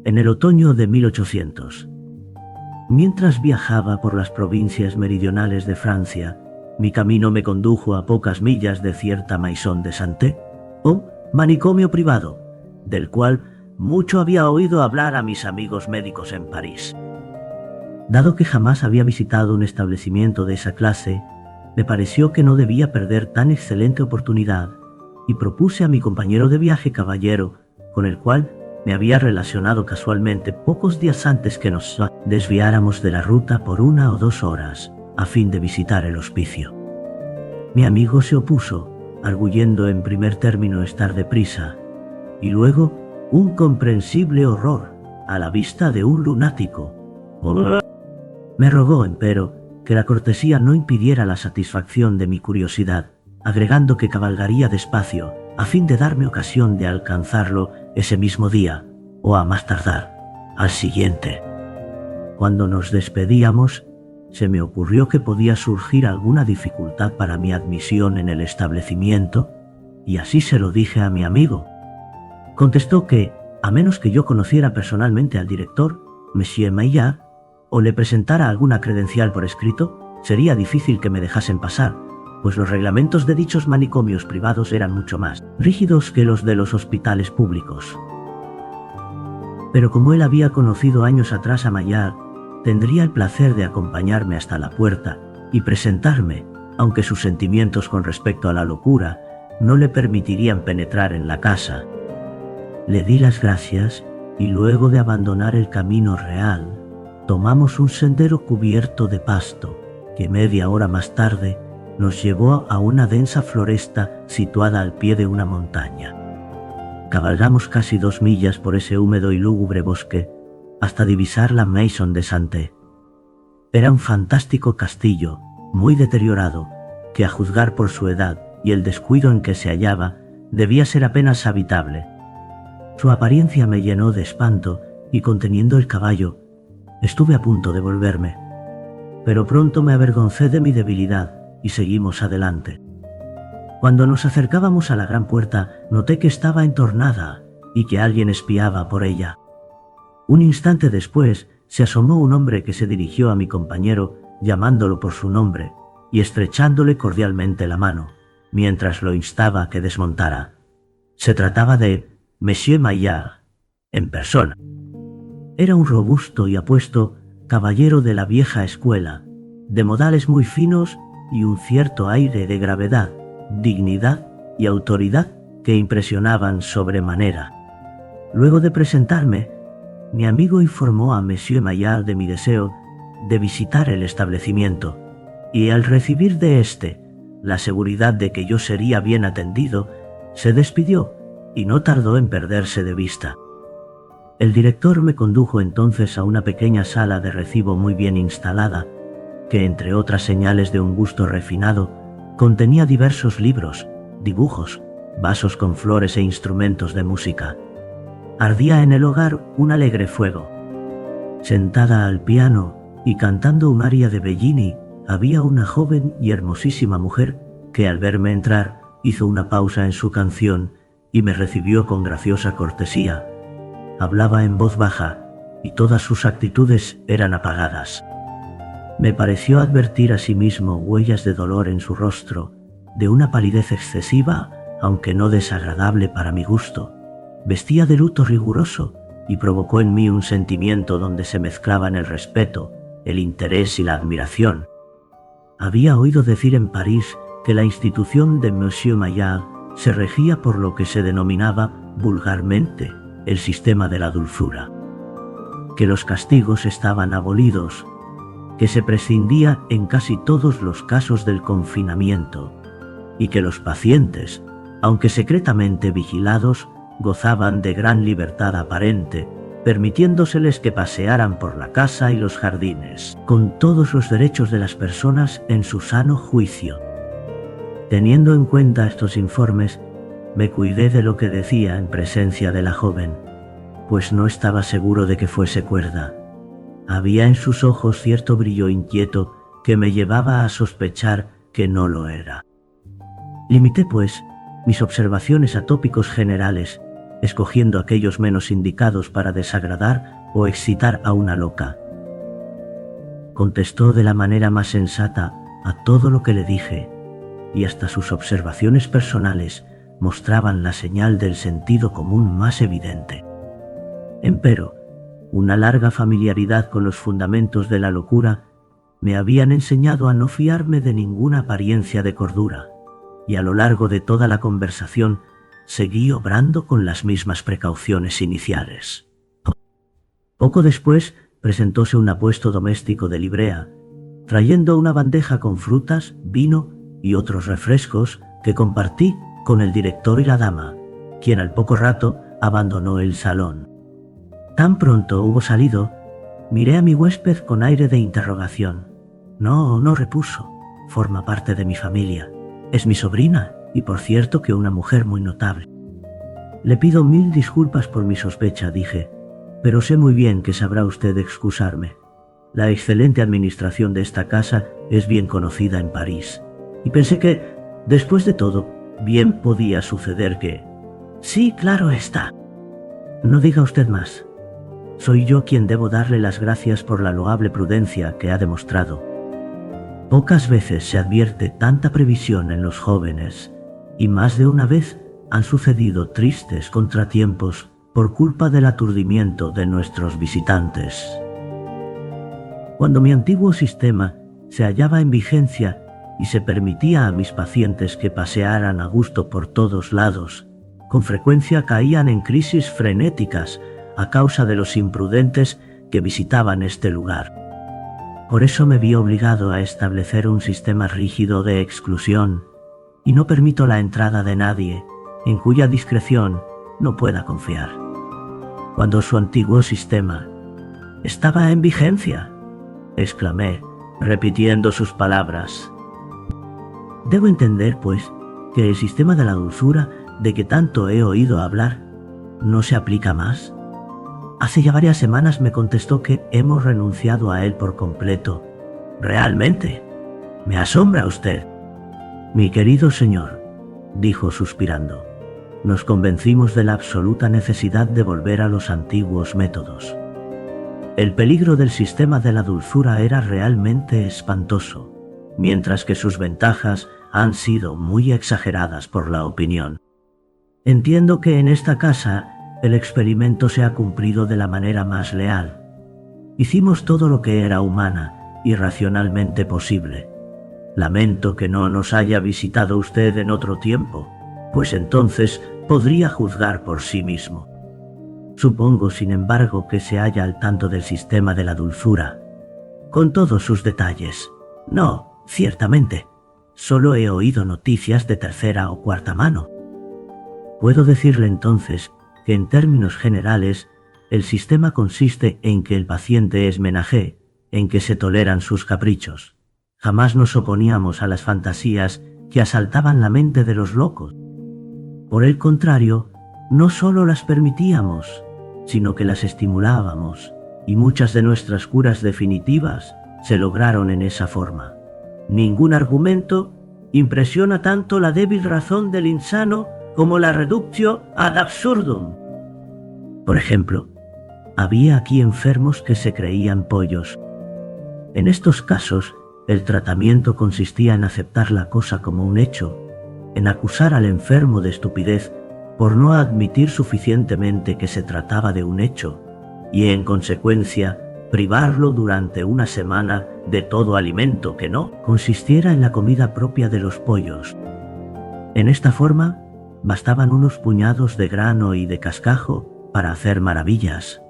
en el otoño de 1800. Mientras viajaba por las provincias meridionales de Francia, mi camino me condujo a pocas millas de cierta maison de santé, o manicomio privado, del cual mucho había oído hablar a mis amigos médicos en París. Dado que jamás había visitado un establecimiento de esa clase, me pareció que no debía perder tan excelente oportunidad y propuse a mi compañero de viaje, caballero, con el cual me había relacionado casualmente pocos días antes, que nos desviáramos de la ruta por 1 o 2 horas a fin de visitar el hospicio. Mi amigo se opuso, arguyendo en primer término estar deprisa, y luego un comprensible horror a la vista de un lunático. Me rogó, empero, que la cortesía no impidiera la satisfacción de mi curiosidad, agregando que cabalgaría despacio, a fin de darme ocasión de alcanzarlo ese mismo día, o a más tardar, al siguiente. Cuando nos despedíamos, se me ocurrió que podía surgir alguna dificultad para mi admisión en el establecimiento, y así se lo dije a mi amigo. Contestó que, a menos que yo conociera personalmente al director, Monsieur Maillard, o le presentara alguna credencial por escrito, sería difícil que me dejasen pasar, pues los reglamentos de dichos manicomios privados eran mucho más rígidos que los de los hospitales públicos. Pero como él había conocido años atrás a Maillard, tendría el placer de acompañarme hasta la puerta y presentarme, aunque sus sentimientos con respecto a la locura no le permitirían penetrar en la casa. Le di las gracias y luego de abandonar el camino real, tomamos un sendero cubierto de pasto que media hora más tarde nos llevó a una densa floresta situada al pie de una montaña. Cabalgamos casi 2 millas por ese húmedo y lúgubre bosque hasta divisar la maison de santé. Era un fantástico castillo, muy deteriorado, que a juzgar por su edad y el descuido en que se hallaba, debía ser apenas habitable. Su apariencia me llenó de espanto y, conteniendo el caballo, estuve a punto de volverme. Pero pronto me avergoncé de mi debilidad y seguimos adelante. Cuando nos acercábamos a la gran puerta, noté que estaba entornada y que alguien espiaba por ella. Un instante después, se asomó un hombre que se dirigió a mi compañero, llamándolo por su nombre y estrechándole cordialmente la mano, mientras lo instaba a que desmontara. Se trataba de Monsieur Maillard, en persona. Era un robusto y apuesto caballero de la vieja escuela, de modales muy finos y un cierto aire de gravedad, dignidad y autoridad que impresionaban sobremanera. Luego de presentarme, mi amigo informó a Monsieur Maillard de mi deseo de visitar el establecimiento, y al recibir de éste la seguridad de que yo sería bien atendido, se despidió y no tardó en perderse de vista. El director me condujo entonces a una pequeña sala de recibo muy bien instalada, que, entre otras señales de un gusto refinado, contenía diversos libros, dibujos, vasos con flores e instrumentos de música. Ardía en el hogar un alegre fuego. Sentada al piano y cantando un aria de Bellini, había una joven y hermosísima mujer que, al verme entrar, hizo una pausa en su canción y me recibió con graciosa cortesía. Hablaba en voz baja y todas sus actitudes eran apagadas. Me pareció advertir asimismo huellas de dolor en su rostro, de una palidez excesiva, aunque no desagradable para mi gusto. Vestía de luto riguroso y provocó en mí un sentimiento donde se mezclaban el respeto, el interés y la admiración. Había oído decir en París que la institución de Monsieur Maillard se regía por lo que se denominaba vulgarmente el sistema de la dulzura, que los castigos estaban abolidos, que se prescindía en casi todos los casos del confinamiento y que los pacientes, aunque secretamente vigilados, gozaban de gran libertad aparente, permitiéndoseles que pasearan por la casa y los jardines, con todos los derechos de las personas en su sano juicio. Teniendo en cuenta estos informes, me cuidé de lo que decía en presencia de la joven, pues no estaba seguro de que fuese cuerda. Había en sus ojos cierto brillo inquieto que me llevaba a sospechar que no lo era. Limité, pues, mis observaciones a tópicos generales, escogiendo aquellos menos indicados para desagradar o excitar a una loca. Contestó de la manera más sensata a todo lo que le dije, y hasta sus observaciones personales mostraban la señal del sentido común más evidente. Empero, una larga familiaridad con los fundamentos de la locura me habían enseñado a no fiarme de ninguna apariencia de cordura, y a lo largo de toda la conversación seguí obrando con las mismas precauciones iniciales. Poco después presentóse un apuesto doméstico de Librea, trayendo una bandeja con frutas, vino y otros refrescos que compartí con el director y la dama, quien al poco rato abandonó el salón. Tan pronto hubo salido, miré a mi huésped con aire de interrogación. No, repuso, forma parte de mi familia. Es mi sobrina, y por cierto que una mujer muy notable. Le pido 1000 disculpas por mi sospecha, dije, pero sé muy bien que sabrá usted excusarme. La excelente administración de esta casa es bien conocida en París, y pensé que, después de todo, bien podía suceder que... Sí, claro está. No diga usted más. Soy yo quien debo darle las gracias por la loable prudencia que ha demostrado. Pocas veces se advierte tanta previsión en los jóvenes, y más de una vez han sucedido tristes contratiempos por culpa del aturdimiento de nuestros visitantes. Cuando mi antiguo sistema se hallaba en vigencia y se permitía a mis pacientes que pasearan a gusto por todos lados, con frecuencia caían en crisis frenéticas a causa de los imprudentes que visitaban este lugar. Por eso me vi obligado a establecer un sistema rígido de exclusión, y no permito la entrada de nadie en cuya discreción no pueda confiar. Cuando su antiguo sistema estaba en vigencia, exclamé, repitiendo sus palabras. Debo entender, pues, que el sistema de la dulzura de que tanto he oído hablar no se aplica más. Hace ya varias semanas me contestó que hemos renunciado a él por completo. Realmente, me asombra usted. Mi querido señor, dijo suspirando, nos convencimos de la absoluta necesidad de volver a los antiguos métodos. El peligro del sistema de la dulzura era realmente espantoso, mientras que sus ventajas han sido muy exageradas por la opinión. Entiendo que en esta casa el experimento se ha cumplido de la manera más leal. Hicimos todo lo que era humana y racionalmente posible. Lamento que no nos haya visitado usted en otro tiempo, pues entonces podría juzgar por sí mismo. Supongo, sin embargo, que se halla al tanto del sistema de la dulzura, con todos sus detalles. No, ciertamente, solo he oído noticias de tercera o cuarta mano. Puedo decirle entonces que en términos generales el sistema consiste en que el paciente es menajé, en que se toleran sus caprichos. Jamás nos oponíamos a las fantasías que asaltaban la mente de los locos. Por el contrario, no solo las permitíamos, sino que las estimulábamos, y muchas de nuestras curas definitivas se lograron en esa forma. Ningún argumento impresiona tanto la débil razón del insano como la reductio ad absurdum. Por ejemplo, había aquí enfermos que se creían pollos. En estos casos, el tratamiento consistía en aceptar la cosa como un hecho, en acusar al enfermo de estupidez por no admitir suficientemente que se trataba de un hecho, y en consecuencia privarlo durante una semana de todo alimento que no consistiera en la comida propia de los pollos. En esta forma, bastaban unos puñados de grano y de cascajo para hacer maravillas.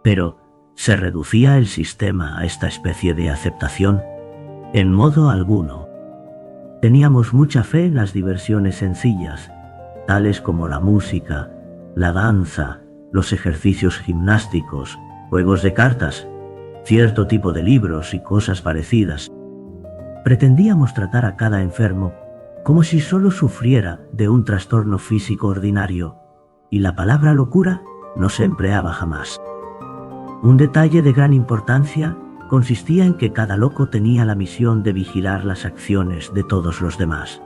Pero, ¿se reducía el sistema a esta especie de aceptación? En modo alguno. Teníamos mucha fe en las diversiones sencillas, tales como la música, la danza, los ejercicios gimnásticos, juegos de cartas, cierto tipo de libros y cosas parecidas. Pretendíamos tratar a cada enfermo como si solo sufriera de un trastorno físico ordinario, y la palabra locura no se empleaba jamás. Un detalle de gran importancia consistía en que cada loco tenía la misión de vigilar las acciones de todos los demás.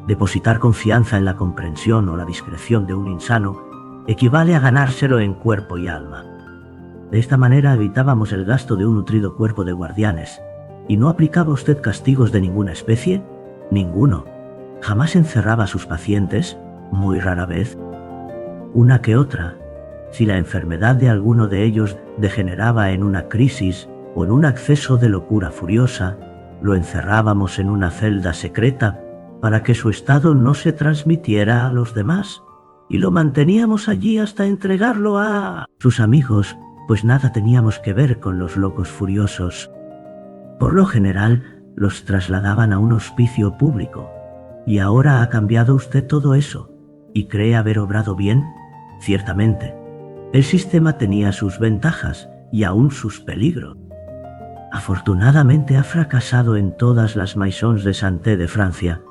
Depositar confianza en la comprensión o la discreción de un insano equivale a ganárselo en cuerpo y alma. De esta manera evitábamos el gasto de un nutrido cuerpo de guardianes. ¿Y no aplicaba usted castigos de ninguna especie? Ninguno. ¿Jamás encerraba a sus pacientes? Muy rara vez. Una que otra. Si la enfermedad de alguno de ellos degeneraba en una crisis o en un acceso de locura furiosa, lo encerrábamos en una celda secreta para que su estado no se transmitiera a los demás, y lo manteníamos allí hasta entregarlo a sus amigos, pues nada teníamos que ver con los locos furiosos. Por lo general, los trasladaban a un hospicio público. ¿Y ahora ha cambiado usted todo eso? ¿Y cree haber obrado bien? Ciertamente. El sistema tenía sus ventajas y aún sus peligros. Afortunadamente ha fracasado en todas las maisons de santé de Francia.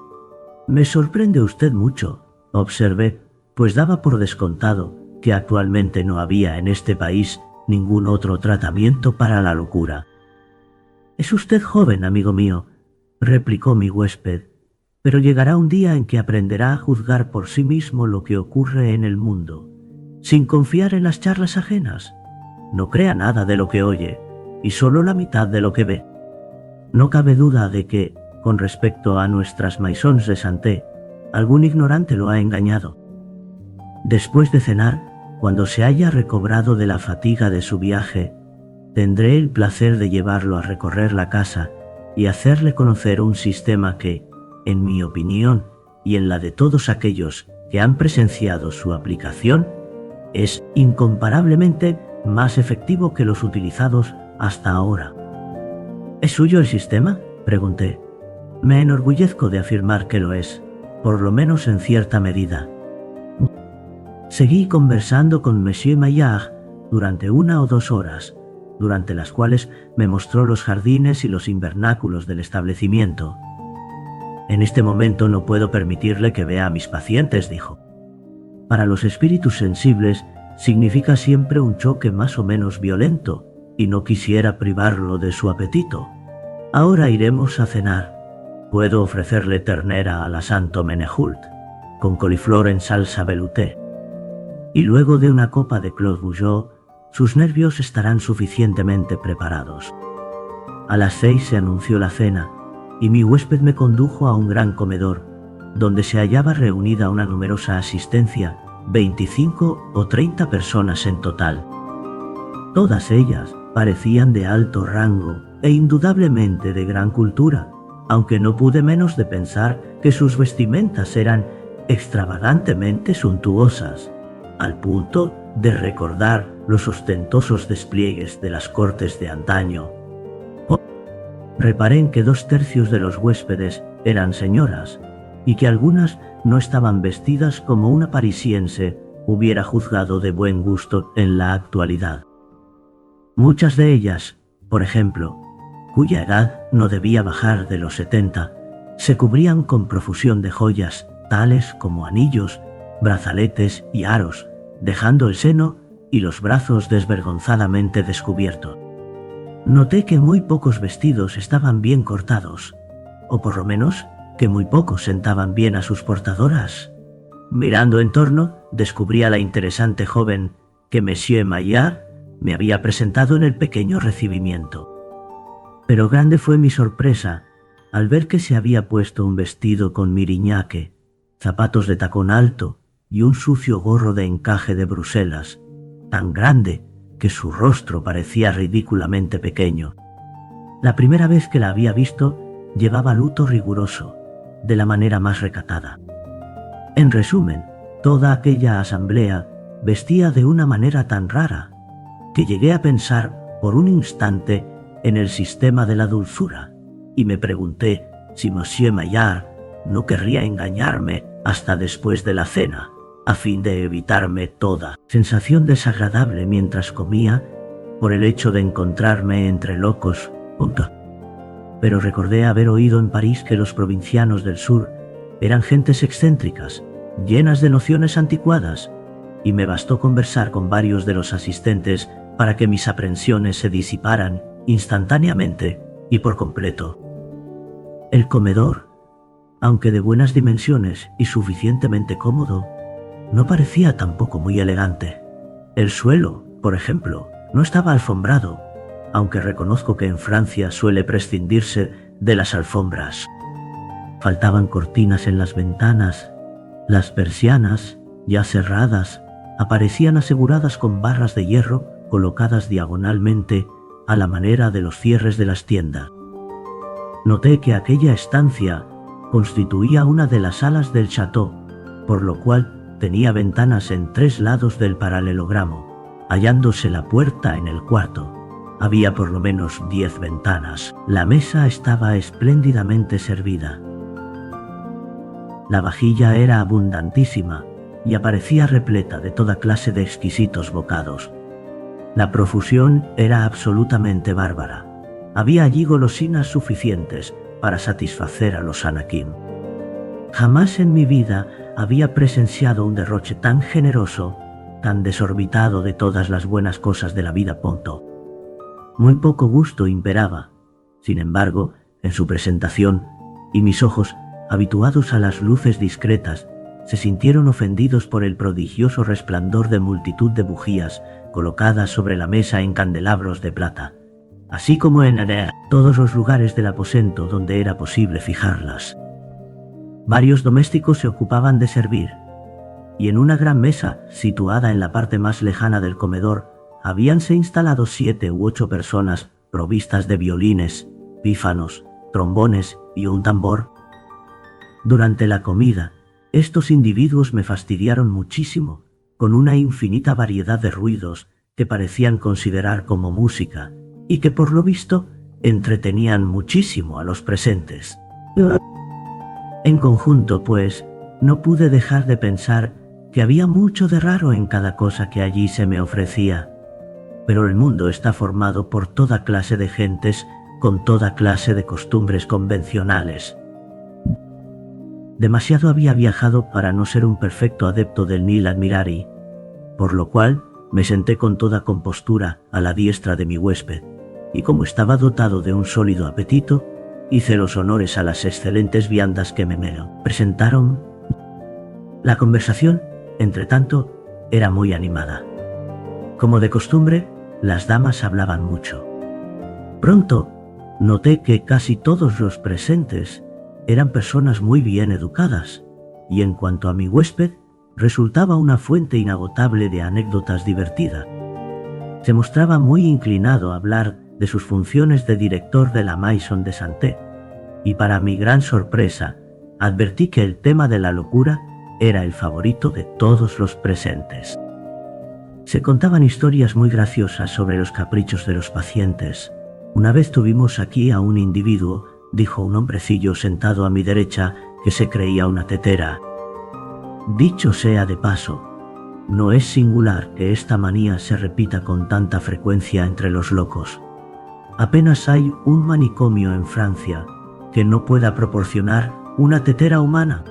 Me sorprende usted mucho, observé, pues daba por descontado que actualmente no había en este país ningún otro tratamiento para la locura. Es usted joven, amigo mío, replicó mi huésped, pero llegará un día en que aprenderá a juzgar por sí mismo lo que ocurre en el mundo, sin confiar en las charlas ajenas. No crea nada de lo que oye, y solo la mitad de lo que ve. No cabe duda de que, con respecto a nuestras maisons de santé, algún ignorante lo ha engañado. Después de cenar, cuando se haya recobrado de la fatiga de su viaje, tendré el placer de llevarlo a recorrer la casa y hacerle conocer un sistema que, en mi opinión y en la de todos aquellos que han presenciado su aplicación, es incomparablemente más efectivo que los utilizados hasta ahora. ¿Es suyo el sistema?, pregunté. Me enorgullezco de afirmar que lo es, por lo menos en cierta medida. Seguí conversando con Monsieur Maillard durante 1 o 2 horas, durante las cuales me mostró los jardines y los invernáculos del establecimiento. En este momento no puedo permitirle que vea a mis pacientes, dijo. Para los espíritus sensibles significa siempre un choque más o menos violento, y no quisiera privarlo de su apetito. Ahora iremos a cenar. Puedo ofrecerle ternera a la Santo Menehult, con coliflor en salsa velouté. Y luego de una copa de Claude Bougeot, sus nervios estarán suficientemente preparados. A las 6 se anunció la cena, y mi huésped me condujo a un gran comedor, donde se hallaba reunida una numerosa asistencia, 25 o 30 personas en total. Todas ellas parecían de alto rango e indudablemente de gran cultura, aunque no pude menos de pensar que sus vestimentas eran extravagantemente suntuosas, al punto de recordar los ostentosos despliegues de las cortes de antaño. Reparé en que 2/3 de los huéspedes eran señoras, y que algunas no estaban vestidas como una parisiense hubiera juzgado de buen gusto en la actualidad. Muchas de ellas, por ejemplo, cuya edad no debía bajar de los 70, se cubrían con profusión de joyas, tales como anillos, brazaletes y aros, dejando el seno y los brazos desvergonzadamente descubiertos. Noté que muy pocos vestidos estaban bien cortados, o por lo menos que muy pocos sentaban bien a sus portadoras. Mirando en torno, descubrí a la interesante joven que Monsieur Maillard me había presentado en el pequeño recibimiento. Pero grande fue mi sorpresa al ver que se había puesto un vestido con miriñaque, zapatos de tacón alto y un sucio gorro de encaje de Bruselas, tan grande que su rostro parecía ridículamente pequeño. La primera vez que la había visto, llevaba luto riguroso, de la manera más recatada. En resumen, toda aquella asamblea vestía de una manera tan rara que llegué a pensar por un instante en el sistema de la dulzura, y me pregunté si Monsieur Maillard no querría engañarme hasta después de la cena, a fin de evitarme toda sensación desagradable mientras comía por el hecho de encontrarme entre locos. Pero recordé haber oído en París que los provincianos del sur eran gentes excéntricas, llenas de nociones anticuadas, y me bastó conversar con varios de los asistentes para que mis aprensiones se disiparan instantáneamente y por completo. El comedor, aunque de buenas dimensiones y suficientemente cómodo, No parecía tampoco muy elegante. El suelo, por ejemplo, no estaba alfombrado, aunque reconozco que en Francia suele prescindirse de las alfombras. Faltaban cortinas en las ventanas. Las persianas, ya cerradas, aparecían aseguradas con barras de hierro colocadas diagonalmente a la manera de los cierres de las tiendas. Noté que aquella estancia constituía una de las salas del chateau, por lo cual tenía ventanas en 3 lados del paralelogramo, hallándose la puerta en el cuarto. Había por lo menos 10 ventanas. La mesa estaba espléndidamente servida. La vajilla era abundantísima y aparecía repleta de toda clase de exquisitos bocados. La profusión era absolutamente bárbara. Había allí golosinas suficientes para satisfacer a los anakim. Jamás en mi vida había presenciado un derroche tan generoso, tan desorbitado de todas las buenas cosas de la vida. Muy poco gusto imperaba, sin embargo, en su presentación, y mis ojos, habituados a las luces discretas, se sintieron ofendidos por el prodigioso resplandor de multitud de bujías colocadas sobre la mesa en candelabros de plata, así como en todos los lugares del aposento donde era posible fijarlas. Varios domésticos se ocupaban de servir, y en una gran mesa, situada en la parte más lejana del comedor, habíanse instalado 7 u 8 personas provistas de violines, pífanos, trombones y un tambor. Durante la comida, estos individuos me fastidiaron muchísimo, con una infinita variedad de ruidos que parecían considerar como música, y que por lo visto entretenían muchísimo a los presentes. En conjunto, pues, no pude dejar de pensar que había mucho de raro en cada cosa que allí se me ofrecía. Pero el mundo está formado por toda clase de gentes con toda clase de costumbres convencionales. Demasiado había viajado para no ser un perfecto adepto del nil admirari, por lo cual me senté con toda compostura a la diestra de mi huésped, y como estaba dotado de un sólido apetito, hice los honores a las excelentes viandas que me presentaron. La conversación, entre tanto, era muy animada. Como de costumbre, las damas hablaban mucho. Pronto, noté que casi todos los presentes eran personas muy bien educadas, y en cuanto a mi huésped, resultaba una fuente inagotable de anécdotas divertidas. Se mostraba muy inclinado a hablar de sus funciones de director de la Maison de Santé, y para mi gran sorpresa, advertí que el tema de la locura era el favorito de todos los presentes. Se contaban historias muy graciosas sobre los caprichos de los pacientes. Una vez tuvimos aquí a un individuo, dijo un hombrecillo sentado a mi derecha, que se creía una tetera. Dicho sea de paso, no es singular que esta manía se repita con tanta frecuencia entre los locos. Apenas hay un manicomio en Francia que no pueda proporcionar una tetera humana.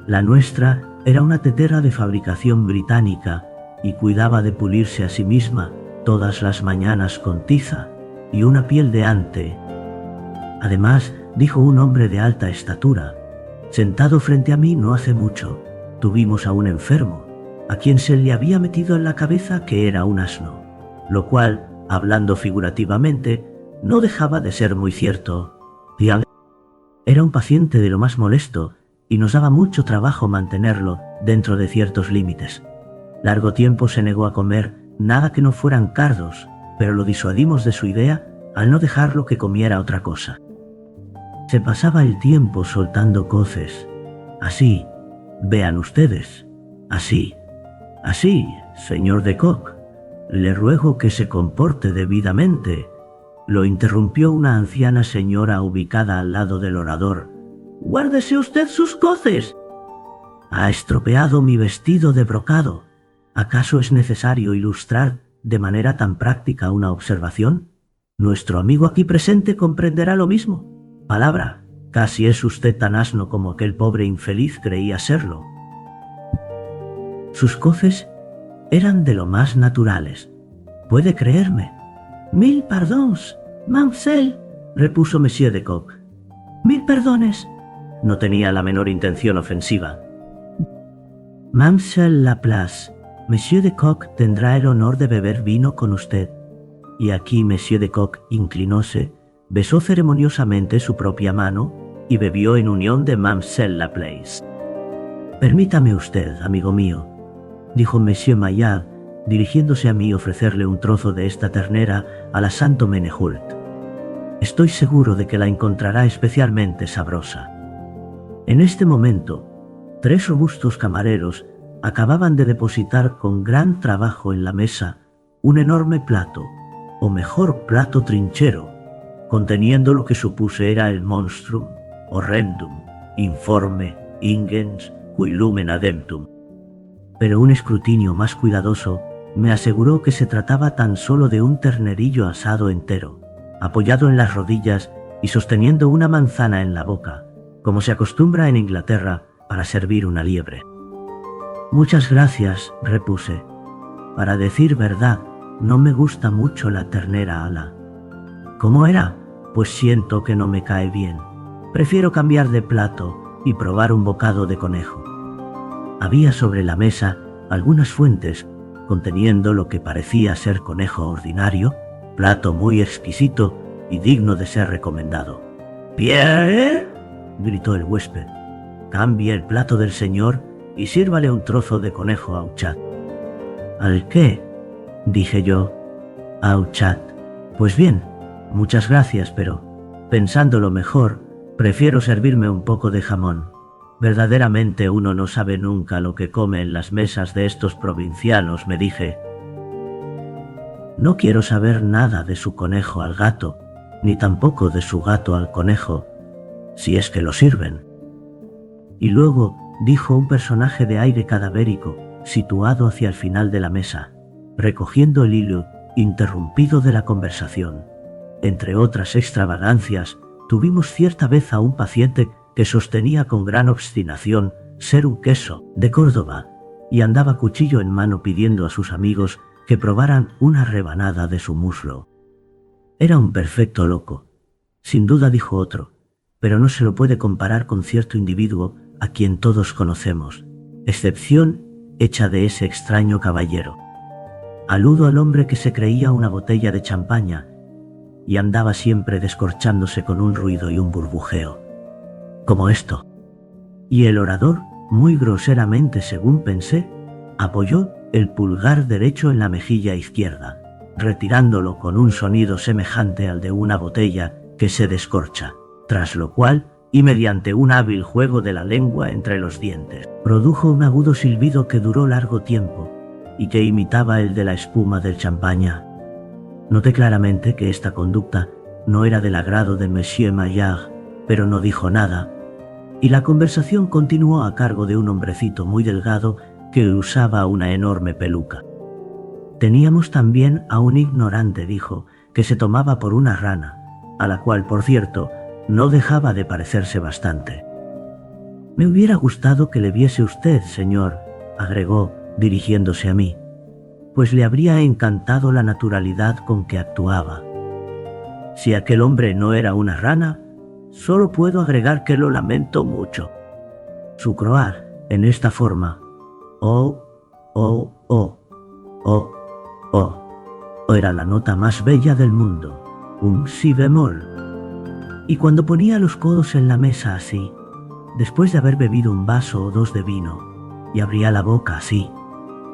La nuestra era una tetera de fabricación británica y cuidaba de pulirse a sí misma todas las mañanas con tiza y una piel de ante. Además, dijo un hombre de alta estatura, sentado frente a mí no hace mucho, tuvimos a un enfermo, a quien se le había metido en la cabeza que era un asno, lo cual, hablando figurativamente, no dejaba de ser muy cierto. Era un paciente de lo más molesto y nos daba mucho trabajo mantenerlo dentro de ciertos límites. Largo tiempo se negó a comer nada que no fueran cardos, pero lo disuadimos de su idea al no dejarlo que comiera otra cosa. Se pasaba el tiempo soltando coces. Así, vean ustedes, así, señor de Kock, le ruego que se comporte debidamente. Lo interrumpió una anciana señora ubicada al lado del orador. Guárdese usted sus coces. Ha estropeado mi vestido de brocado. ¿Acaso es necesario ilustrar de manera tan práctica una observación? Nuestro amigo aquí presente comprenderá lo mismo. Palabra, casi es usted tan asno como aquel pobre infeliz creía serlo. Sus coces eran de lo más naturales. Puede creerme. Mil pardons, Mamselle, repuso Monsieur de Kock. Mil perdones. No tenía la menor intención ofensiva. Mamselle Laplace, Monsieur de Cock tendrá el honor de beber vino con usted. Y aquí Monsieur de Cock inclinóse, besó ceremoniosamente su propia mano y bebió en unión de Mamselle Laplace. Permítame usted, amigo mío, dijo Monsieur Maillard, dirigiéndose a mí ofrecerle un trozo de esta ternera a la Santo Menehult. Estoy seguro de que la encontrará especialmente sabrosa. En este momento, 3 robustos camareros acababan de depositar con gran trabajo en la mesa un enorme plato, o mejor plato trinchero, conteniendo lo que supuse era el monstrum, horrendum, informe, ingens, cui lumen ademptum. Pero un escrutinio más cuidadoso me aseguró que se trataba tan solo de un ternerillo asado entero, apoyado en las rodillas y sosteniendo una manzana en la boca, como se acostumbra en Inglaterra para servir una liebre. Muchas gracias, repuse. Para decir verdad, no me gusta mucho la ternera ala. ¿Cómo era? Pues siento que no me cae bien. Prefiero cambiar de plato y probar un bocado de conejo. Había sobre la mesa algunas fuentes conteniendo lo que parecía ser conejo ordinario, plato muy exquisito y digno de ser recomendado. «¡Pierre!», gritó el huésped. «Cambie el plato del señor y sírvale un trozo de conejo a Auchat». «¿Al qué?», dije yo. «Auchat. Pues bien, muchas gracias, pero, pensándolo mejor, prefiero servirme un poco de jamón. Verdaderamente uno no sabe nunca lo que come en las mesas de estos provincianos», me dije. «No quiero saber nada de su conejo al gato, ni tampoco de su gato al conejo, si es que lo sirven». Y luego dijo un personaje de aire cadavérico, situado hacia el final de la mesa, recogiendo el hilo interrumpido de la conversación. Entre otras extravagancias, tuvimos cierta vez a un paciente que sostenía con gran obstinación ser un queso de Córdoba y andaba cuchillo en mano pidiendo a sus amigos que probaran una rebanada de su muslo. Era un perfecto loco. Sin duda, dijo otro, pero no se lo puede comparar con cierto individuo a quien todos conocemos, excepción hecha de ese extraño caballero. Aludo al hombre que se creía una botella de champaña y andaba siempre descorchándose con un ruido y un burbujeo, como esto. Y el orador, muy groseramente según pensé, apoyó el pulgar derecho en la mejilla izquierda, retirándolo con un sonido semejante al de una botella que se descorcha, tras lo cual, y mediante un hábil juego de la lengua entre los dientes, produjo un agudo silbido que duró largo tiempo y que imitaba el de la espuma del champaña. Noté claramente que esta conducta no era del agrado de Monsieur Maillard, pero no dijo nada, y la conversación continuó a cargo de un hombrecito muy delgado que usaba una enorme peluca. Teníamos también a un ignorante, dijo, que se tomaba por una rana, a la cual, por cierto, no dejaba de parecerse bastante. «Me hubiera gustado que le viese usted, señor», agregó, dirigiéndose a mí, «pues le habría encantado la naturalidad con que actuaba. Si aquel hombre no era una rana, solo puedo agregar que lo lamento mucho. Su croar, en esta forma, oh, oh, oh, oh, oh, era la nota más bella del mundo, un si bemol. Y cuando ponía los codos en la mesa así, después de haber bebido un vaso o dos de vino, y abría la boca así,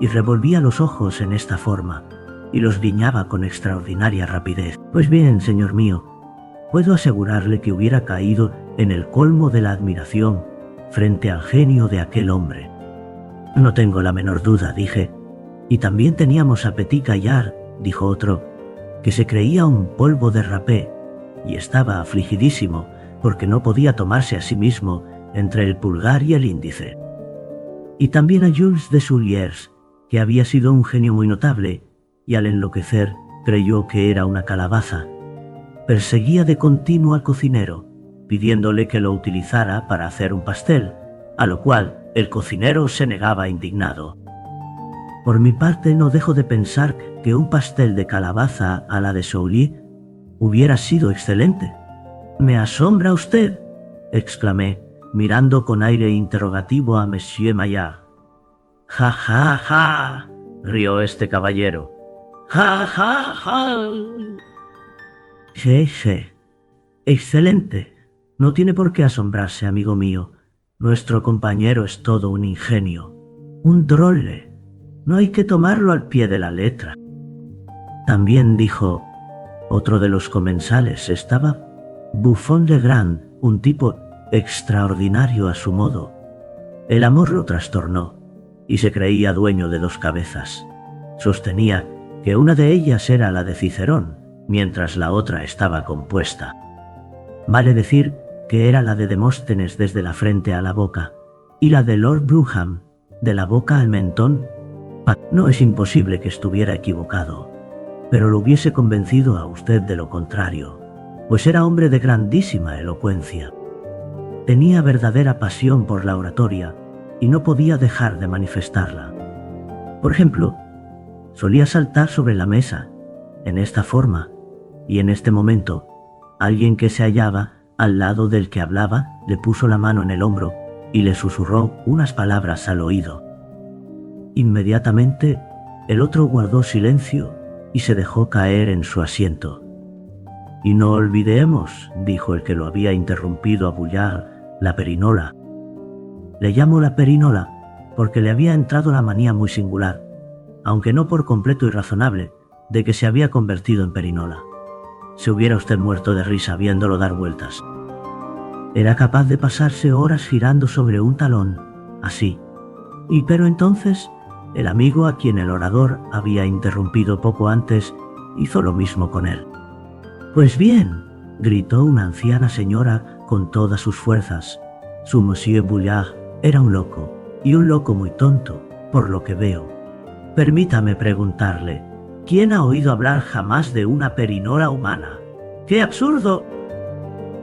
y revolvía los ojos en esta forma, y los guiñaba con extraordinaria rapidez. Pues bien, señor mío, puedo asegurarle que hubiera caído en el colmo de la admiración frente al genio de aquel hombre. «No tengo la menor duda», dije. «Y también teníamos a Petit Gaillard», dijo otro, «que se creía un polvo de rapé y estaba afligidísimo porque no podía tomarse a sí mismo entre el pulgar y el índice. Y también a Jules de Souliers, que había sido un genio muy notable y al enloquecer creyó que era una calabaza. Perseguía de continuo al cocinero, pidiéndole que lo utilizara para hacer un pastel, a lo cual el cocinero se negaba indignado. Por mi parte, no dejo de pensar que un pastel de calabaza a la de Soulier hubiera sido excelente. «Me asombra usted», exclamé, mirando con aire interrogativo a Monsieur Maillard. Ja, ja, ja, rió este caballero. Ja, ja, ja. Sí, sí. Excelente. No tiene por qué asombrarse, amigo mío. Nuestro compañero es todo un ingenio. Un drole. No hay que tomarlo al pie de la letra. También dijo otro de los comensales, estaba Buffon de Grand, un tipo extraordinario a su modo. El amor lo trastornó y se creía dueño de dos cabezas. Sostenía que una de ellas era la de Cicerón, mientras la otra estaba compuesta. Vale decir que era la de Demóstenes desde la frente a la boca, y la de Lord Brougham, de la boca al mentón. No es imposible que estuviera equivocado, pero lo hubiese convencido a usted de lo contrario, pues era hombre de grandísima elocuencia. Tenía verdadera pasión por la oratoria y no podía dejar de manifestarla. Por ejemplo, solía saltar sobre la mesa, en esta forma, y en este momento, alguien que se hallaba al lado del que hablaba le puso la mano en el hombro y le susurró unas palabras al oído. Inmediatamente, el otro guardó silencio y se dejó caer en su asiento. Y no olvidemos, dijo el que lo había interrumpido a Bullard, la perinola. Le llamo la perinola porque le había entrado la manía muy singular, aunque no por completo irrazonable, de que se había convertido en perinola. Se hubiera usted muerto de risa viéndolo dar vueltas. Era capaz de pasarse horas girando sobre un talón, así. Pero entonces, el amigo a quien el orador había interrumpido poco antes hizo lo mismo con él. Pues bien, gritó una anciana señora con todas sus fuerzas. Su Monsieur Bullard era un loco, y un loco muy tonto, por lo que veo. Permítame preguntarle, ¿quién ha oído hablar jamás de una perinola humana? ¡Qué absurdo!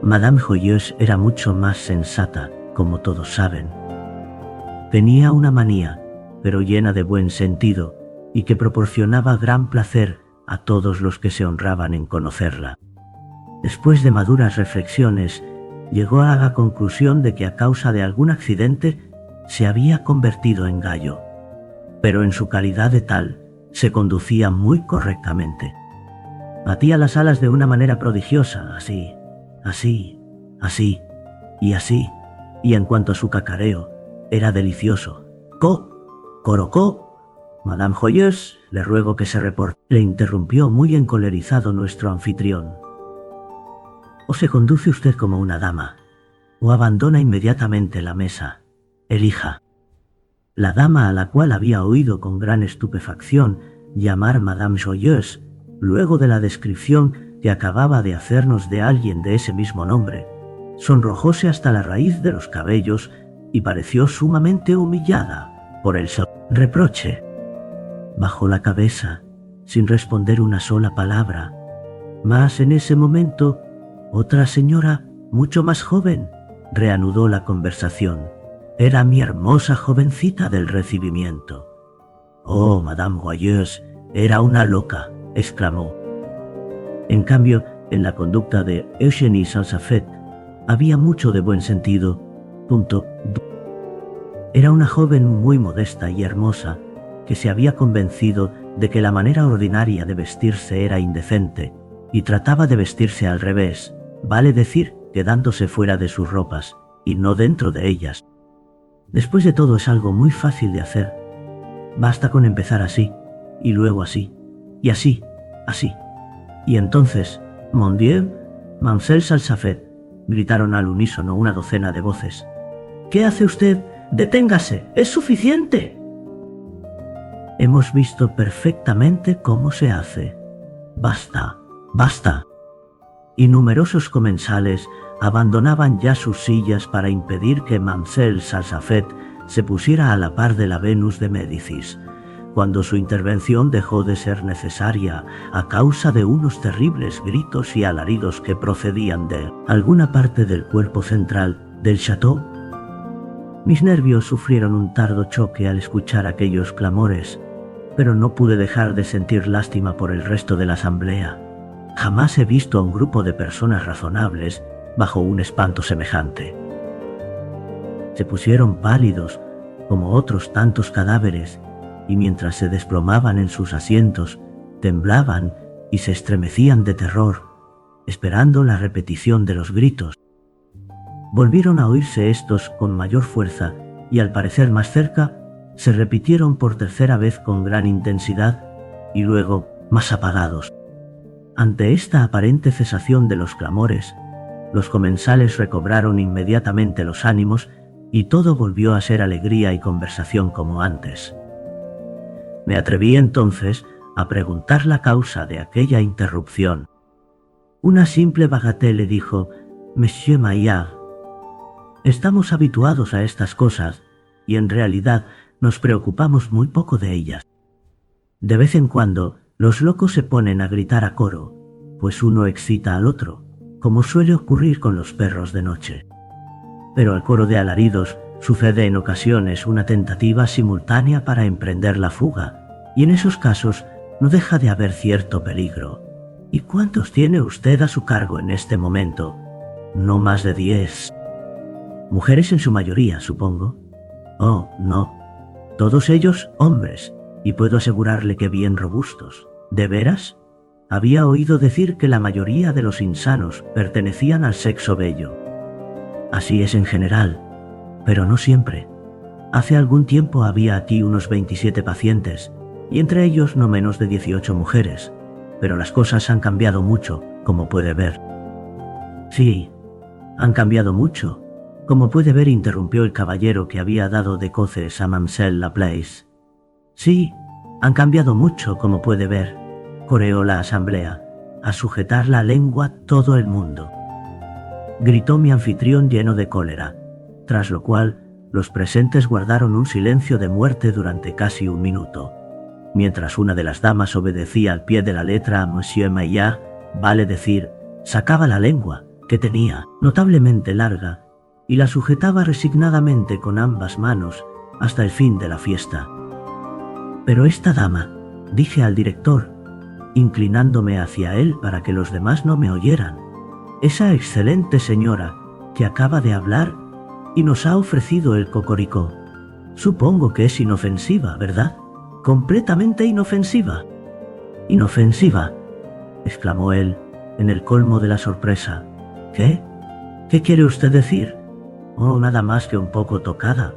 Madame Joyeuse era mucho más sensata, como todos saben. Tenía una manía, pero llena de buen sentido, y que proporcionaba gran placer a todos los que se honraban en conocerla. Después de maduras reflexiones, llegó a la conclusión de que a causa de algún accidente se había convertido en gallo, pero en su calidad de tal se conducía muy correctamente. Batía las alas de una manera prodigiosa, así, así, así y así, y en cuanto a su cacareo, era delicioso. Corocó. Madame Joyeuse, le ruego que se reporte, le interrumpió muy encolerizado nuestro anfitrión. O se conduce usted como una dama, o abandona inmediatamente la mesa. Elija. La dama a la cual había oído con gran estupefacción llamar Madame Joyeuse, luego de la descripción que acababa de hacernos de alguien de ese mismo nombre, sonrojóse hasta la raíz de los cabellos y pareció sumamente humillada por el reproche. Bajó la cabeza, sin responder una sola palabra. Mas en ese momento, otra señora, mucho más joven, reanudó la conversación. Era mi hermosa jovencita del recibimiento. «Oh, Madame Joyeuse, era una loca», exclamó. En cambio, en la conducta de Eugénie Salsafette había mucho de buen sentido. Era una joven muy modesta y hermosa, que se había convencido de que la manera ordinaria de vestirse era indecente, y trataba de vestirse al revés, vale decir, quedándose fuera de sus ropas, y no dentro de ellas. Después de todo es algo muy fácil de hacer. Basta con empezar así, y luego así, y así, así. Y entonces, «Mon Dieu, Mademoiselle Salsafette», gritaron al unísono una docena de voces. «¿Qué hace usted? Deténgase, es suficiente». Hemos visto perfectamente cómo se hace. Basta, basta. Y numerosos comensales abandonaban ya sus sillas para impedir que Mademoiselle Salsafette se pusiera a la par de la Venus de Médicis, cuando su intervención dejó de ser necesaria a causa de unos terribles gritos y alaridos que procedían de alguna parte del cuerpo central del château. Mis nervios sufrieron un tardo choque al escuchar aquellos clamores, pero no pude dejar de sentir lástima por el resto de la asamblea. Jamás he visto a un grupo de personas razonables bajo un espanto semejante. Se pusieron pálidos, como otros tantos cadáveres, y mientras se desplomaban en sus asientos, temblaban y se estremecían de terror, esperando la repetición de los gritos. Volvieron a oírse estos con mayor fuerza y, al parecer más cerca, se repitieron por tercera vez con gran intensidad y luego más apagados. Ante esta aparente cesación de los clamores, los comensales recobraron inmediatamente los ánimos y todo volvió a ser alegría y conversación como antes. Me atreví entonces a preguntar la causa de aquella interrupción. Una simple bagatelle, dijo Monsieur Maillard. Estamos habituados a estas cosas y en realidad nos preocupamos muy poco de ellas. De vez en cuando los locos se ponen a gritar a coro, pues uno excita al otro, como suele ocurrir con los perros de noche. Pero al coro de alaridos sucede en ocasiones una tentativa simultánea para emprender la fuga, y en esos casos no deja de haber cierto peligro. ¿Y cuántos tiene usted a su cargo en este momento? No más de 10. Mujeres en su mayoría, supongo. Oh, no. Todos ellos hombres, y puedo asegurarle que bien robustos. ¿De veras? Había oído decir que la mayoría de los insanos pertenecían al sexo bello. Así es en general, pero no siempre. Hace algún tiempo había aquí unos 27 pacientes, y entre ellos no menos de 18 mujeres, pero las cosas han cambiado mucho, como puede ver. Sí, han cambiado mucho. Como puede ver, interrumpió el caballero que había dado de coces a Mamselle Laplace. Sí, han cambiado mucho, como puede ver, coreó la asamblea. A sujetar la lengua todo el mundo, gritó mi anfitrión lleno de cólera, tras lo cual los presentes guardaron un silencio de muerte durante casi un minuto. Mientras una de las damas obedecía al pie de la letra a Monsieur Maillard, vale decir, sacaba la lengua, que tenía notablemente larga, y la sujetaba resignadamente con ambas manos hasta el fin de la fiesta. Pero esta dama, dije al director, inclinándome hacia él para que los demás no me oyeran, esa excelente señora que acaba de hablar y nos ha ofrecido el cocoricó, supongo que es inofensiva, ¿verdad? Completamente inofensiva. Inofensiva, exclamó él, en el colmo de la sorpresa. ¿Qué? ¿Qué quiere usted decir? Oh, nada más que un poco tocada,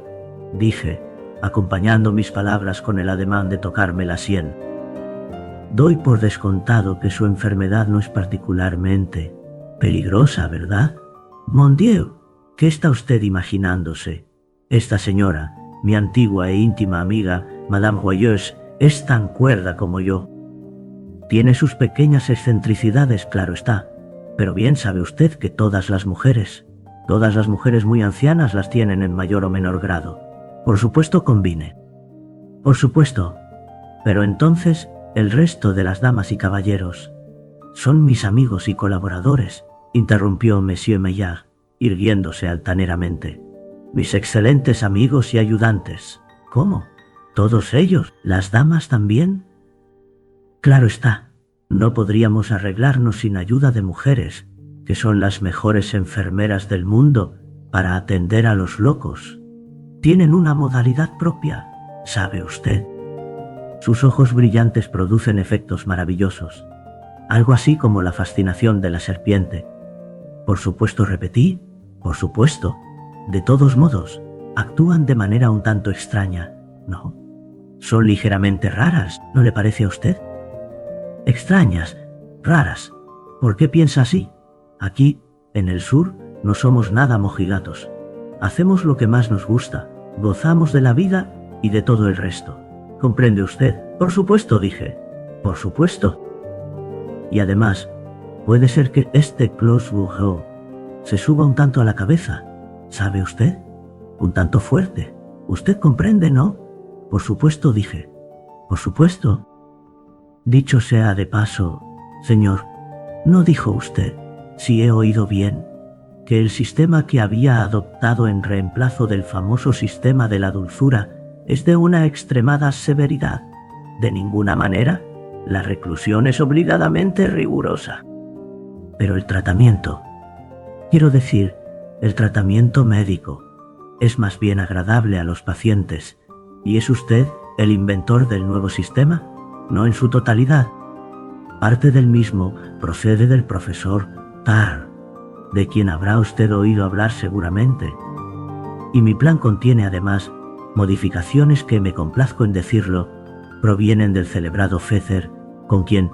dije, acompañando mis palabras con el ademán de tocarme la sien. Doy por descontado que su enfermedad no es particularmente peligrosa, ¿verdad? Mon Dieu, ¿qué está usted imaginándose? Esta señora, mi antigua e íntima amiga, Madame Joyeuse, es tan cuerda como yo. Tiene sus pequeñas excentricidades, claro está, pero bien sabe usted que todas las mujeres muy ancianas las tienen en mayor o menor grado. Por supuesto, convine. Por supuesto. Pero entonces, el resto de las damas y caballeros son mis amigos y colaboradores, interrumpió Monsieur Maillard, irguiéndose altaneramente. Mis excelentes amigos y ayudantes. ¿Cómo? ¿Todos ellos? ¿Las damas también? Claro está, no podríamos arreglarnos sin ayuda de mujeres, que son las mejores enfermeras del mundo para atender a los locos. Tienen una modalidad propia, ¿sabe usted? Sus ojos brillantes producen efectos maravillosos, algo así como la fascinación de la serpiente. Por supuesto, repetí, por supuesto. De todos modos, actúan de manera un tanto extraña, ¿no? Son ligeramente raras, ¿no le parece a usted? Extrañas, raras. ¿Por qué piensa así? Aquí, en el sur, no somos nada mojigatos. Hacemos lo que más nos gusta, gozamos de la vida y de todo el resto. ¿Comprende usted? Por supuesto, dije. Por supuesto. Y además, puede ser que este cloche-bourgeois se suba un tanto a la cabeza, ¿sabe usted? Un tanto fuerte. ¿Usted comprende, no? Por supuesto, dije. Por supuesto. Dicho sea de paso, señor, ¿no dijo usted, si he oído bien, que el sistema que había adoptado en reemplazo del famoso sistema de la dulzura es de una extremada severidad? De ninguna manera. La reclusión es obligadamente rigurosa. Pero el tratamiento, quiero decir, el tratamiento médico, es más bien agradable a los pacientes. ¿Y es usted el inventor del nuevo sistema? No en su totalidad. Parte del mismo procede del profesor Tarr, de quien habrá usted oído hablar seguramente. Y mi plan contiene además modificaciones que, me complazco en decirlo, provienen del celebrado Feather, con quien,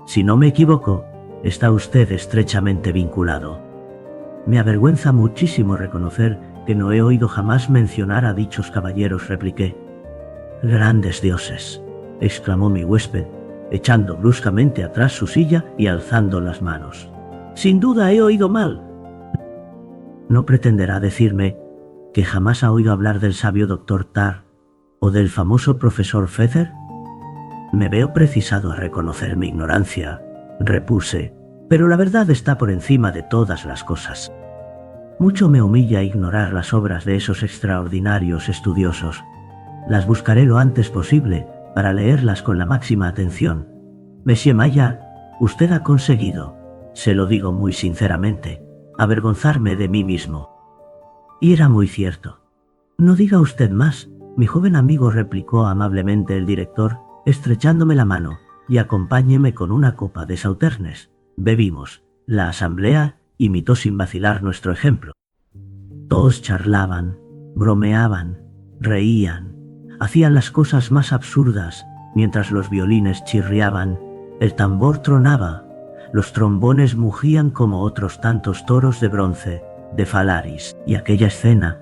si no me equivoco, está usted estrechamente vinculado. Me avergüenza muchísimo reconocer que no he oído jamás mencionar a dichos caballeros, repliqué. Grandes dioses, exclamó mi huésped, echando bruscamente atrás su silla y alzando las manos. Sin duda he oído mal. ¿No pretenderá decirme que jamás ha oído hablar del sabio doctor Tarr o del famoso profesor Feather? Me veo precisado a reconocer mi ignorancia, repuse, pero la verdad está por encima de todas las cosas. Mucho me humilla ignorar las obras de esos extraordinarios estudiosos. Las buscaré lo antes posible para leerlas con la máxima atención. Monsieur Maillard, usted ha conseguido, se lo digo muy sinceramente, avergonzarme de mí mismo. Y era muy cierto. No diga usted más, mi joven amigo, replicó amablemente el director, estrechándome la mano, y acompáñeme con una copa de sauternes. Bebimos. La asamblea imitó sin vacilar nuestro ejemplo. Todos charlaban, bromeaban, reían, hacían las cosas más absurdas, mientras los violines chirriaban, el tambor tronaba, los trombones mugían como otros tantos toros de bronce, de Falaris, y aquella escena,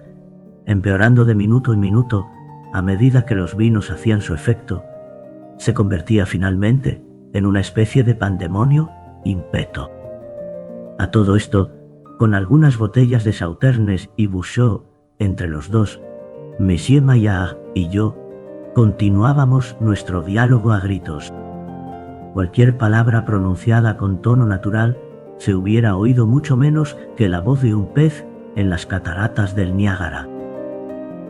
empeorando de minuto en minuto, a medida que los vinos hacían su efecto, se convertía finalmente en una especie de pandemonio impeto. A todo esto, con algunas botellas de sauternes y Bouchot entre los dos, Monsieur Maillard y yo continuábamos nuestro diálogo a gritos. Cualquier palabra pronunciada con tono natural se hubiera oído mucho menos que la voz de un pez en las cataratas del Niágara.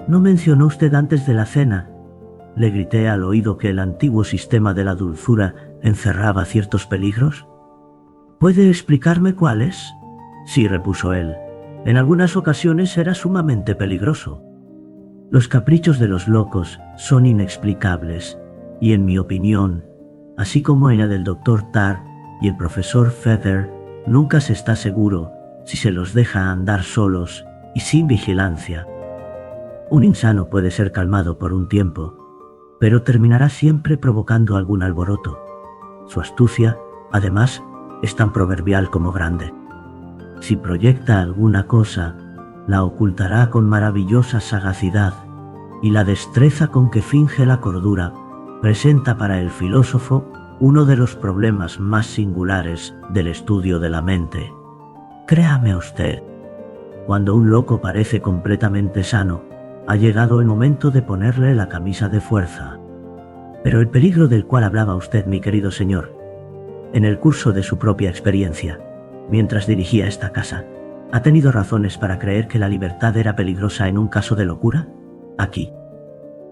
¿No mencionó usted antes de la cena? Le grité al oído que el antiguo sistema de la dulzura encerraba ciertos peligros. ¿Puede explicarme cuáles? Sí, repuso él. En algunas ocasiones era sumamente peligroso. Los caprichos de los locos son inexplicables, y en mi opinión, así como en la del doctor Tarr y el profesor Feather, nunca se está seguro si se los deja andar solos y sin vigilancia. Un insano puede ser calmado por un tiempo, pero terminará siempre provocando algún alboroto. Su astucia, además, es tan proverbial como grande. Si proyecta alguna cosa, la ocultará con maravillosa sagacidad, y la destreza con que finge la cordura presenta para el filósofo uno de los problemas más singulares del estudio de la mente. Créame usted, cuando un loco parece completamente sano, ha llegado el momento de ponerle la camisa de fuerza. Pero el peligro del cual hablaba usted, mi querido señor, en el curso de su propia experiencia, mientras dirigía esta casa, ¿ha tenido razones para creer que la libertad era peligrosa en un caso de locura? Aquí.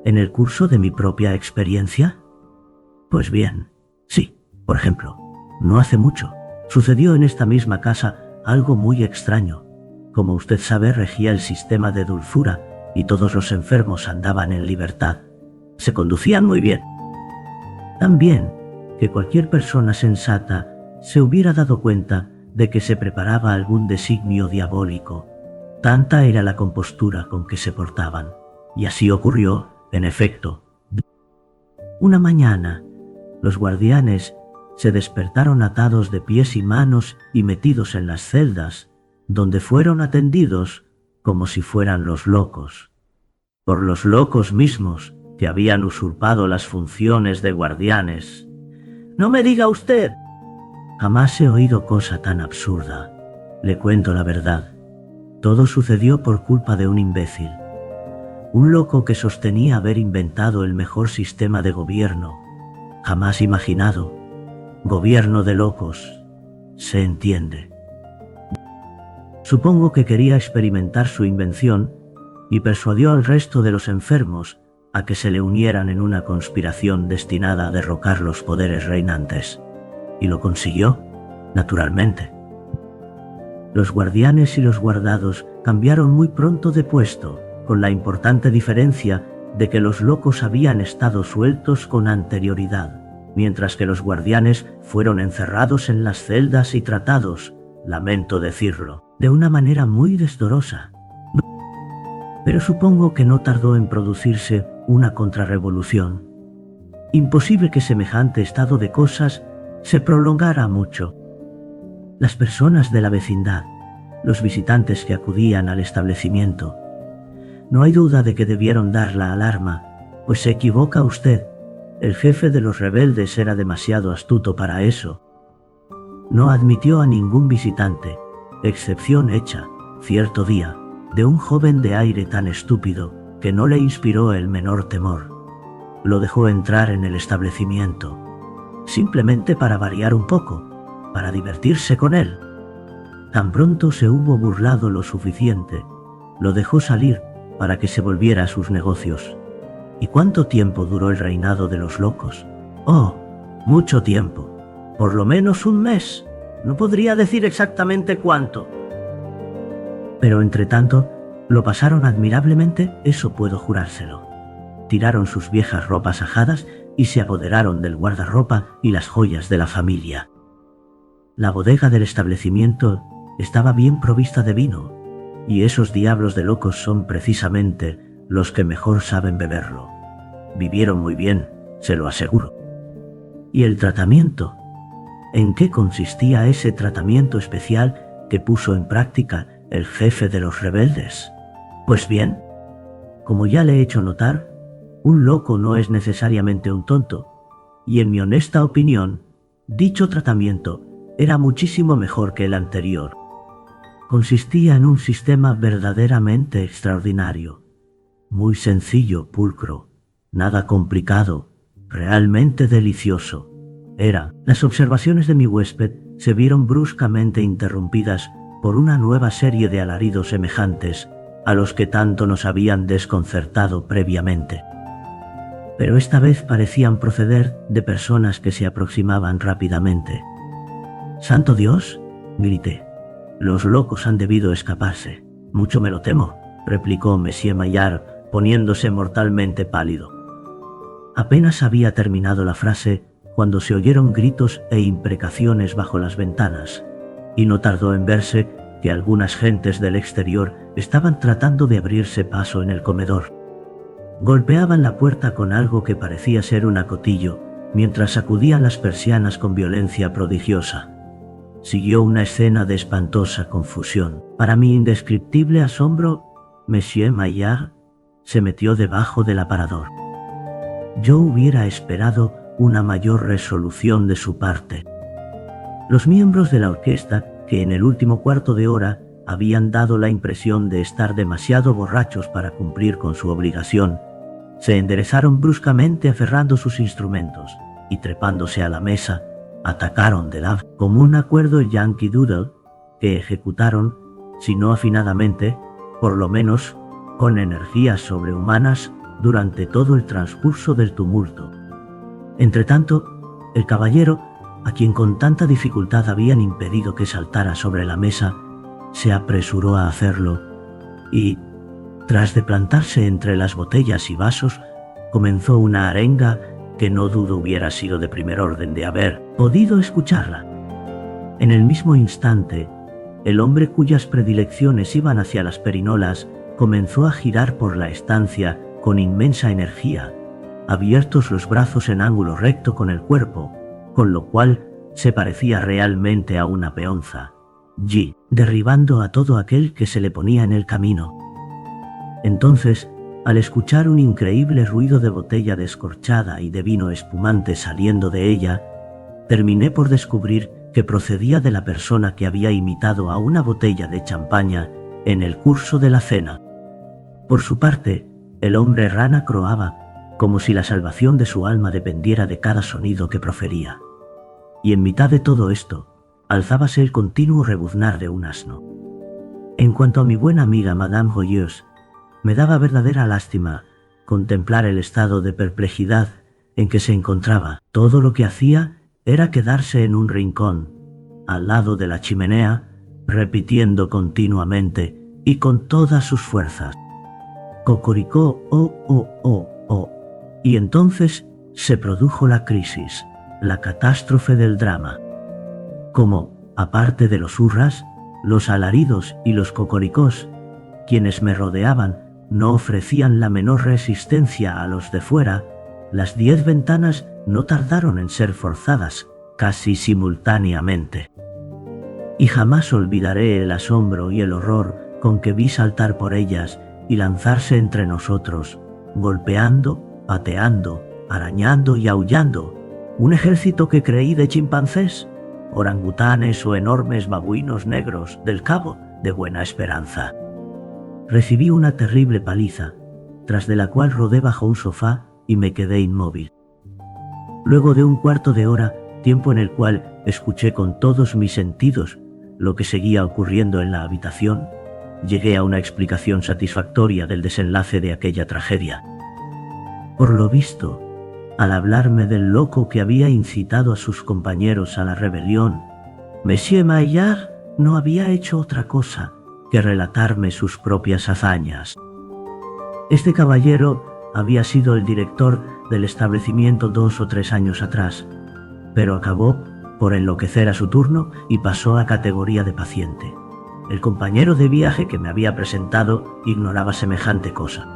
¿En el curso de mi propia experiencia? Pues bien, sí. Por ejemplo, no hace mucho, sucedió en esta misma casa algo muy extraño. Como usted sabe, regía el sistema de dulzura y todos los enfermos andaban en libertad. Se conducían muy bien. Tan bien que cualquier persona sensata se hubiera dado cuenta de que se preparaba algún designio diabólico. Tanta era la compostura con que se portaban. Y así ocurrió, en efecto. Una mañana, los guardianes se despertaron atados de pies y manos y metidos en las celdas, donde fueron atendidos como si fueran los locos. Por los locos mismos que habían usurpado las funciones de guardianes. ¡No me diga usted! Jamás he oído cosa tan absurda. Le cuento la verdad. Todo sucedió por culpa de un imbécil. Un loco que sostenía haber inventado el mejor sistema de gobierno jamás imaginado. Gobierno de locos, se entiende. Supongo que quería experimentar su invención y persuadió al resto de los enfermos a que se le unieran en una conspiración destinada a derrocar los poderes reinantes. Y lo consiguió, naturalmente. Los guardianes y los guardados cambiaron muy pronto de puesto, con la importante diferencia de que los locos habían estado sueltos con anterioridad, mientras que los guardianes fueron encerrados en las celdas y tratados, lamento decirlo, de una manera muy desdorosa. Pero supongo que no tardó en producirse una contrarrevolución. Imposible que semejante estado de cosas se prolongara mucho. Las personas de la vecindad, los visitantes que acudían al establecimiento, no hay duda de que debieron dar la alarma, pues se equivoca usted. El jefe de los rebeldes era demasiado astuto para eso. No admitió a ningún visitante, excepción hecha, cierto día, de un joven de aire tan estúpido que no le inspiró el menor temor. Lo dejó entrar en el establecimiento, simplemente para variar un poco, para divertirse con él. Tan pronto se hubo burlado lo suficiente, lo dejó salir para que se volviera a sus negocios. ¿Y cuánto tiempo duró el reinado de los locos? Oh, mucho tiempo. Por lo menos un mes. No podría decir exactamente cuánto. Pero entre tanto, lo pasaron admirablemente, eso puedo jurárselo. Tiraron sus viejas ropas ajadas y se apoderaron del guardarropa y las joyas de la familia. La bodega del establecimiento estaba bien provista de vino, y esos diablos de locos son precisamente los que mejor saben beberlo. Vivieron muy bien, se lo aseguro. ¿Y el tratamiento? ¿En qué consistía ese tratamiento especial que puso en práctica el jefe de los rebeldes? Pues bien, como ya le he hecho notar, un loco no es necesariamente un tonto, y en mi honesta opinión, dicho tratamiento era muchísimo mejor que el anterior. Consistía en un sistema verdaderamente extraordinario, muy sencillo, pulcro, nada complicado, realmente delicioso. Las observaciones de mi huésped se vieron bruscamente interrumpidas por una nueva serie de alaridos semejantes a los que tanto nos habían desconcertado previamente. Pero esta vez parecían proceder de personas que se aproximaban rápidamente. ¡Santo Dios!, grité. Los locos han debido escaparse. Mucho me lo temo, replicó Monsieur Maillard, poniéndose mortalmente pálido. Apenas había terminado la frase cuando se oyeron gritos e imprecaciones bajo las ventanas, y no tardó en verse que algunas gentes del exterior estaban tratando de abrirse paso en el comedor. Golpeaban la puerta con algo que parecía ser un acotillo, mientras sacudían las persianas con violencia prodigiosa. Siguió una escena de espantosa confusión. Para mi indescriptible asombro, Monsieur Maillard se metió debajo del aparador. Yo hubiera esperado una mayor resolución de su parte. Los miembros de la orquesta, que en el último cuarto de hora habían dado la impresión de estar demasiado borrachos para cumplir con su obligación, se enderezaron bruscamente aferrando sus instrumentos y trepándose a la mesa, atacaron de lado como un acuerdo Yankee Doodle que ejecutaron, si no afinadamente, por lo menos con energías sobrehumanas durante todo el transcurso del tumulto. Entretanto, el caballero, a quien con tanta dificultad habían impedido que saltara sobre la mesa, se apresuró a hacerlo y, tras de plantarse entre las botellas y vasos, comenzó una arenga que no dudo hubiera sido de primer orden de haber podido escucharla. En el mismo instante, el hombre cuyas predilecciones iban hacia las perinolas comenzó a girar por la estancia con inmensa energía, abiertos los brazos en ángulo recto con el cuerpo, con lo cual se parecía realmente a una peonza, derribando a todo aquel que se le ponía en el camino. Entonces, al escuchar un increíble ruido de botella descorchada y de vino espumante saliendo de ella, terminé por descubrir que procedía de la persona que había imitado a una botella de champaña en el curso de la cena. Por su parte, el hombre rana croaba, como si la salvación de su alma dependiera de cada sonido que profería. Y en mitad de todo esto, alzábase el continuo rebuznar de un asno. En cuanto a mi buena amiga Madame Joyeuse, me daba verdadera lástima contemplar el estado de perplejidad en que se encontraba. Todo lo que hacía era quedarse en un rincón, al lado de la chimenea, repitiendo continuamente y con todas sus fuerzas: Cocoricó, Y entonces se produjo la crisis, la catástrofe del drama. Como, aparte de los hurras, los alaridos y los cocoricós, quienes me rodeaban no ofrecían la menor resistencia a los de fuera, las 10 ventanas no tardaron en ser forzadas, casi simultáneamente. Y jamás olvidaré el asombro y el horror con que vi saltar por ellas y lanzarse entre nosotros, golpeando, pateando, arañando y aullando, un ejército que creí de chimpancés, orangutanes o enormes babuinos negros del Cabo de Buena Esperanza. Recibí una terrible paliza, tras de la cual rodé bajo un sofá y me quedé inmóvil. Luego de un cuarto de hora, tiempo en el cual escuché con todos mis sentidos lo que seguía ocurriendo en la habitación, llegué a una explicación satisfactoria del desenlace de aquella tragedia. Por lo visto, al hablarme del loco que había incitado a sus compañeros a la rebelión, Monsieur Maillard no había hecho otra cosa que relatarme sus propias hazañas. Este caballero había sido el director del establecimiento 2 o 3 años atrás, pero acabó por enloquecer a su turno y pasó a categoría de paciente. El compañero de viaje que me había presentado ignoraba semejante cosa.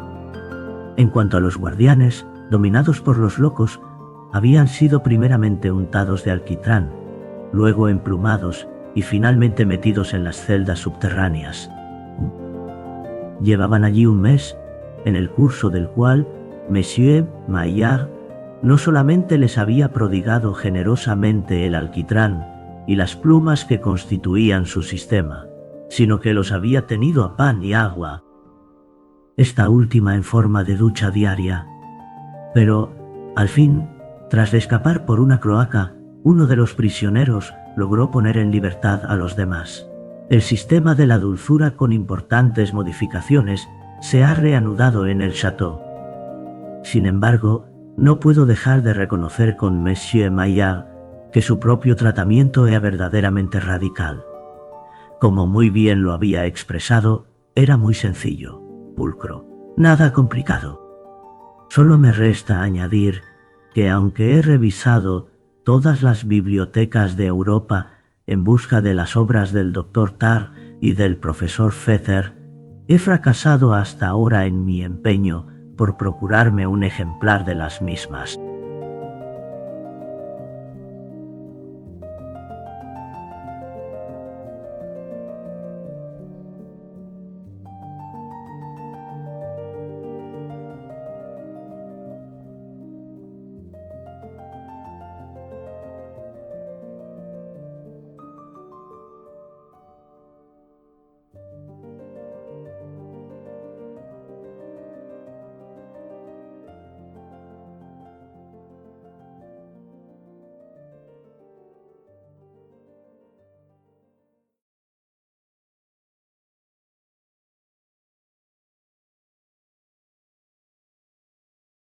En cuanto a los guardianes, dominados por los locos, habían sido primeramente untados de alquitrán, luego emplumados y finalmente metidos en las celdas subterráneas. Llevaban allí un mes, en el curso del cual Monsieur Maillard no solamente les había prodigado generosamente el alquitrán y las plumas que constituían su sistema, sino que los había tenido a pan y agua, esta última en forma de ducha diaria. Pero, al fin, tras de escapar por una cloaca, uno de los prisioneros logró poner en libertad a los demás. El sistema de la dulzura, con importantes modificaciones, se ha reanudado en el château. Sin embargo, no puedo dejar de reconocer con Monsieur Maillard que su propio tratamiento era verdaderamente radical. Como muy bien lo había expresado, era muy sencillo, pulcro, nada complicado. Solo me resta añadir que aunque he revisado todas las bibliotecas de Europa en busca de las obras del Dr. Tarr y del profesor Feather, he fracasado hasta ahora en mi empeño por procurarme un ejemplar de las mismas.